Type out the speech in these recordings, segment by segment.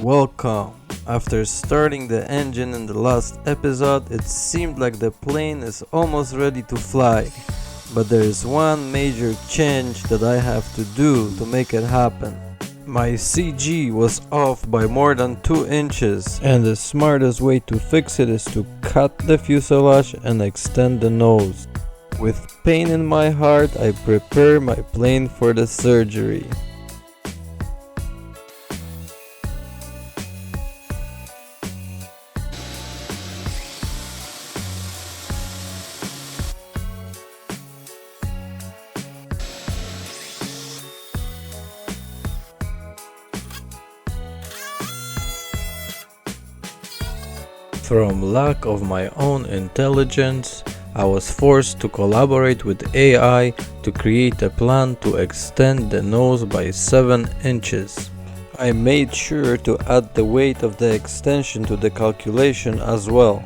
Welcome. After starting the engine in the last episode, it seemed like the plane is almost ready to fly. But there is one major change that I have to do to make it happen. My CG was off by more than 2 inches, and the smartest way to fix it is to cut the fuselage and extend the nose. With pain in my heart, I prepare my plane for the surgery. From lack of my own intelligence, I was forced to collaborate with AI to create a plan to extend the nose by 7 inches. I made sure to add the weight of the extension to the calculation as well.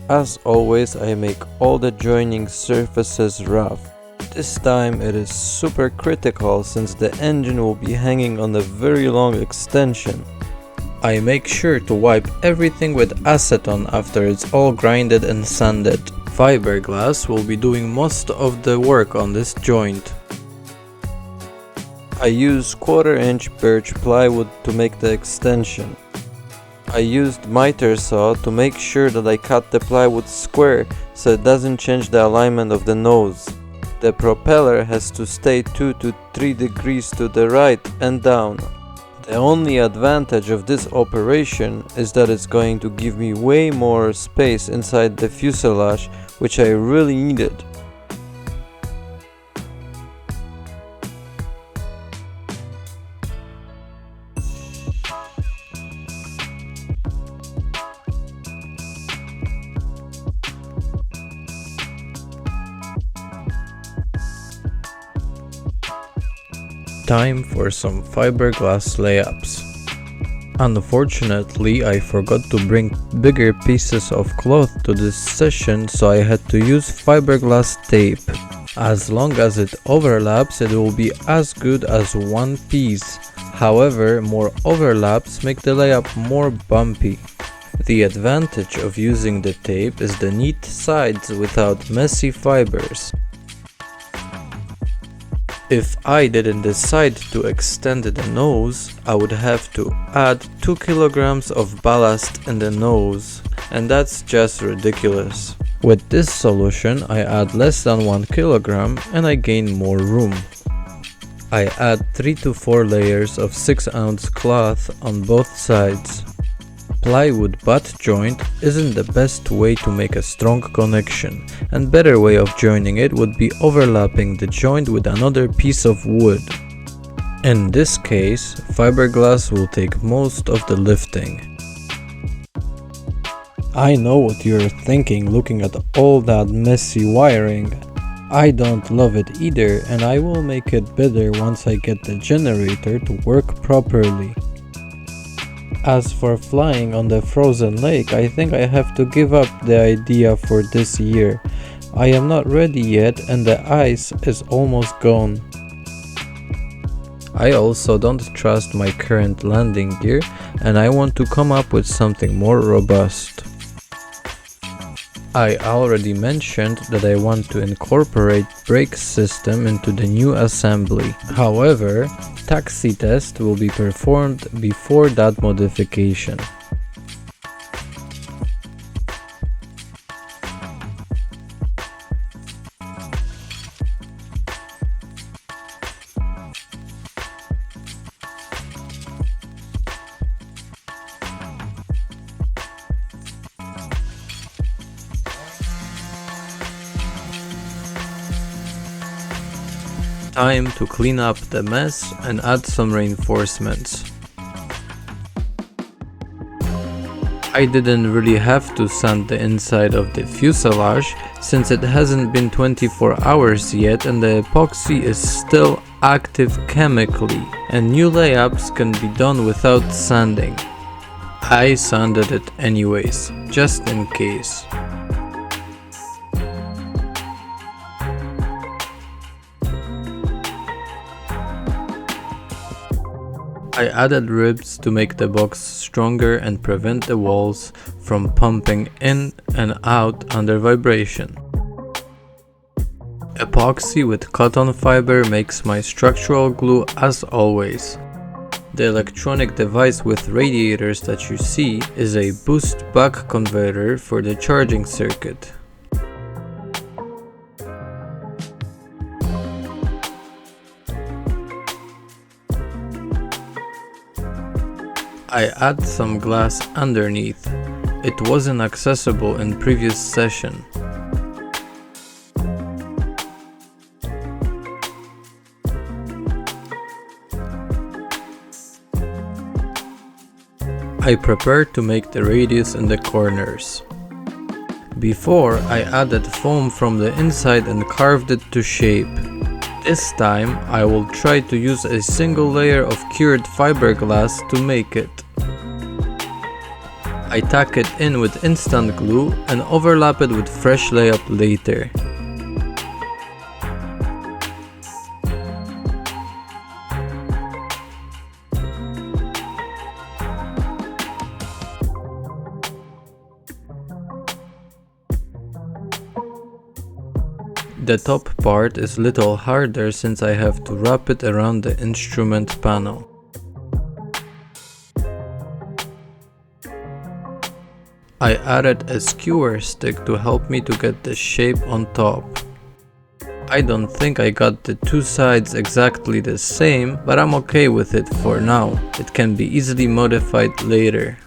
As always, I make all the joining surfaces rough. This time it is super critical since the engine will be hanging on a very long extension. I make sure to wipe everything with acetone after it's all grinded and sanded. Fiberglass will be doing most of the work on this joint. I use 1/4 inch birch plywood to make the extension. I used miter saw to make sure that I cut the plywood square so it doesn't change the alignment of the nose. The propeller has to stay 2 to 3 degrees to the right and down. The only advantage of this operation is that it's going to give me way more space inside the fuselage, which I really needed. Time for some fiberglass layups. Unfortunately, I forgot to bring bigger pieces of cloth to this session, so I had to use fiberglass tape. As long as it overlaps, it will be as good as one piece. However, more overlaps make the layup more bumpy. The advantage of using the tape is the neat sides without messy fibers. If I didn't decide to extend the nose, I would have to add 2 kilograms of ballast in the nose, and that's just ridiculous. With this solution, I add less than 1 kilogram and I gain more room. I add 3 to 4 layers of 6-ounce cloth on both sides. Plywood butt joint isn't the best way to make a strong connection, and better way of joining it would be overlapping the joint with another piece of wood. In this case, fiberglass will take most of the lifting. I know what you're thinking looking at all that messy wiring. I don't love it either, and I will make it better once I get the generator to work properly. As for flying on the frozen lake, I think I have to give up the idea for this year. I am not ready yet and the ice is almost gone. I also don't trust my current landing gear and I want to come up with something more robust. I already mentioned that I want to incorporate brake system into the new assembly. However, taxi test will be performed before that modification. Time to clean up the mess and add some reinforcements. I didn't really have to sand the inside of the fuselage since it hasn't been 24 hours yet and the epoxy is still active chemically and new layups can be done without sanding. I sanded it anyways, just in case. I added ribs to make the box stronger and prevent the walls from pumping in and out under vibration. Epoxy with cotton fiber makes my structural glue as always. The electronic device with radiators that you see is a boost buck converter for the charging circuit. I add some glass underneath. It wasn't accessible in previous session. I prepared to make the radius in the corners. Before, I added foam from the inside and carved it to shape. This time, I will try to use a single layer of cured fiberglass to make it. I tack it in with instant glue and overlap it with fresh layup later. The top part is little harder since I have to wrap it around the instrument panel. I added a skewer stick to help me to get the shape on top. I don't think I got the two sides exactly the same, but I'm okay with it for now. It can be easily modified later.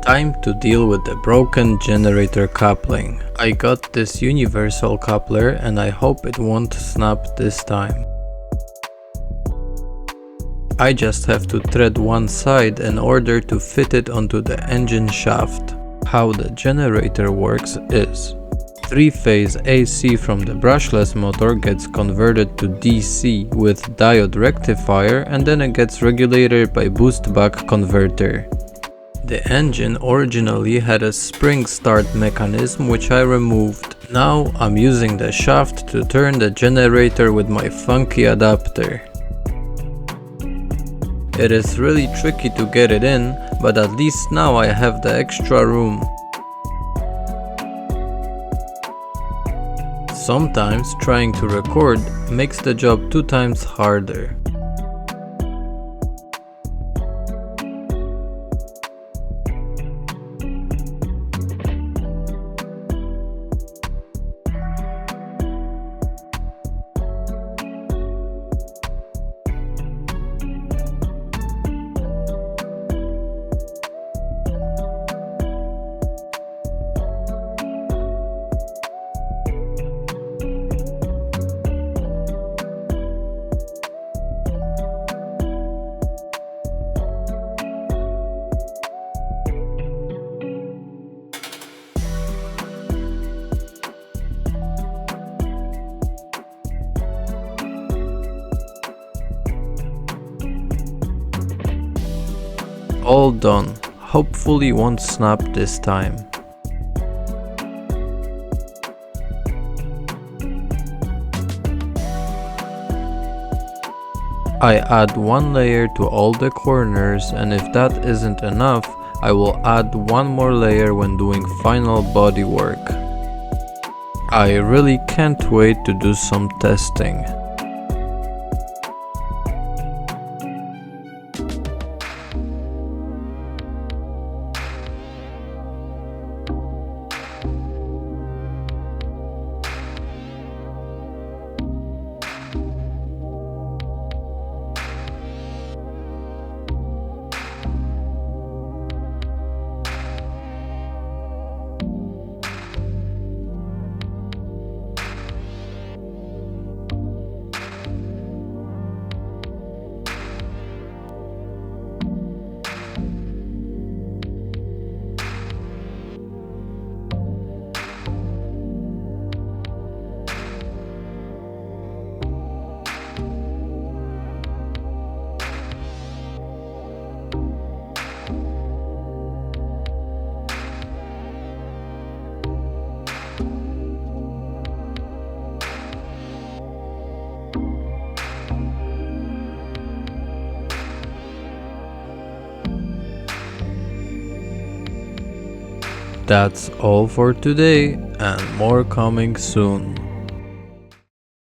Time to deal with the broken generator coupling. I got this universal coupler and I hope it won't snap this time. I just have to thread one side in order to fit it onto the engine shaft. How the generator works is: 3-phase AC from the brushless motor gets converted to DC with diode rectifier and then it gets regulated by boost buck converter. The engine originally had a spring start mechanism which I removed. Now I'm using the shaft to turn the generator with my funky adapter. It is really tricky to get it in, but at least now I have the extra room. Sometimes trying to record makes the job 2 times harder. All done. Hopefully won't snap this time. I add one layer to all the corners, and if that isn't enough, I will add one more layer when doing final body work. I really can't wait to do some testing. That's all for today, and more coming soon.